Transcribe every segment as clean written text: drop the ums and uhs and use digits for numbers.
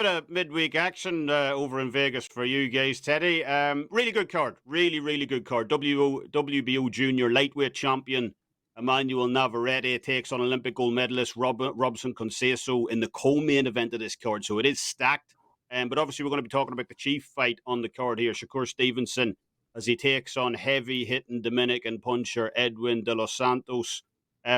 Bit of midweek action over in Vegas for you guys, Teddy. Really good card. Really good card. WBO Junior lightweight champion Emmanuel Navarrete takes on Olympic gold medalist Robson Conceição in the co-main event of this card. So it is stacked. But obviously we're going to be talking about the chief fight on the card here. Shakur Stevenson as he takes on heavy-hitting Dominican puncher Edwin De Los Santos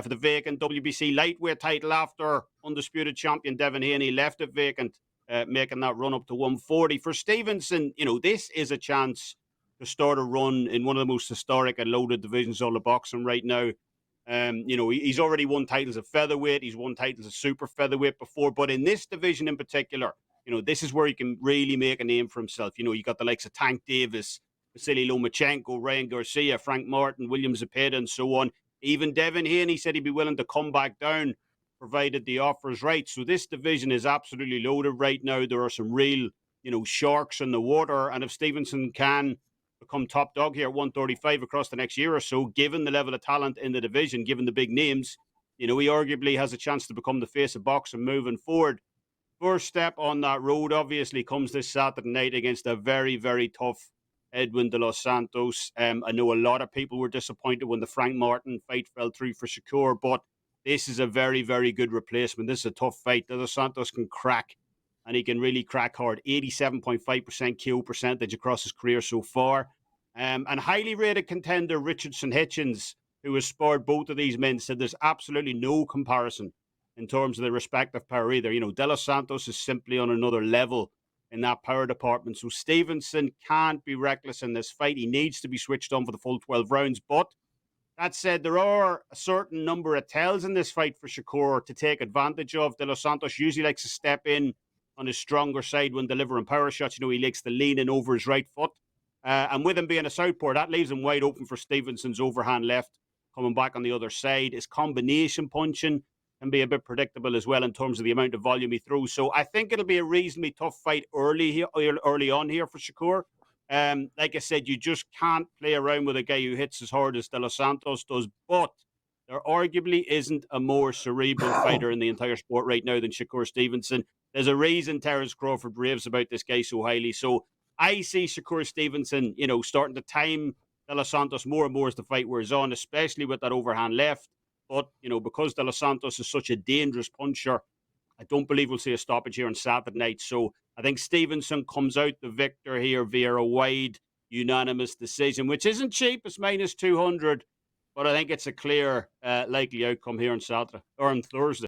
for the vacant WBC lightweight title after undisputed champion Devin Haney left it vacant, making that run up to 140. For Stevenson, this is a chance to start a run in one of the most historic and loaded divisions of the boxing right now. He's already won titles of featherweight. He's won titles of super featherweight before. But in this division in particular, this is where he can really make a name for himself. You got the likes of Tank Davis, Vasily Lomachenko, Ryan Garcia, Frank Martin, William Zepeda, and so on. Even Devin Haney said he'd be willing to come back down, provided the offer is right. So this division is absolutely loaded right now. There are some real, sharks in the water. And if Stevenson can become top dog here at 135 across the next year or so, given the level of talent in the division, given the big names, he arguably has a chance to become the face of boxing moving forward. First step on that road, obviously, comes this Saturday night against a very, very tough Edwin De Los Santos. I know a lot of people were disappointed when the Frank Martin fight fell through for Shakur, but this is a very, very good replacement. This is a tough fight. De Los Santos can crack, and he can really crack hard. 87.5% KO percentage across his career so far. And highly rated contender Richardson Hitchens, who has sparred both of these men, said there's absolutely no comparison in terms of the respective power either. De Los Santos is simply on another level in that power department. So Stevenson can't be reckless in this fight. He needs to be switched on for the full 12 rounds. But that said, there are a certain number of tells in this fight for Shakur to take advantage of. De Los Santos usually likes to step in on his stronger side when delivering power shots. He likes to lean in over his right foot. And with him being a southpaw, that leaves him wide open for Stevenson's overhand left coming back on the other side. His combination punching can be a bit predictable as well in terms of the amount of volume he throws. So I think it'll be a reasonably tough fight early on here for Shakur. Like I said, you just can't play around with a guy who hits as hard as De Los Santos does. But there arguably isn't a more cerebral fighter in the entire sport right now than Shakur Stevenson. There's a reason Terence Crawford raves about this guy so highly. So I see Shakur Stevenson, starting to time De Los Santos more and more as the fight wears on, especially with that overhand left. But, because De Los Santos is such a dangerous puncher, I don't believe we'll see a stoppage here on Saturday night. So I think Stevenson comes out the victor here via a wide unanimous decision, which isn't cheap. It's minus 200. But I think it's a clear, likely outcome here on Saturday or on Thursday.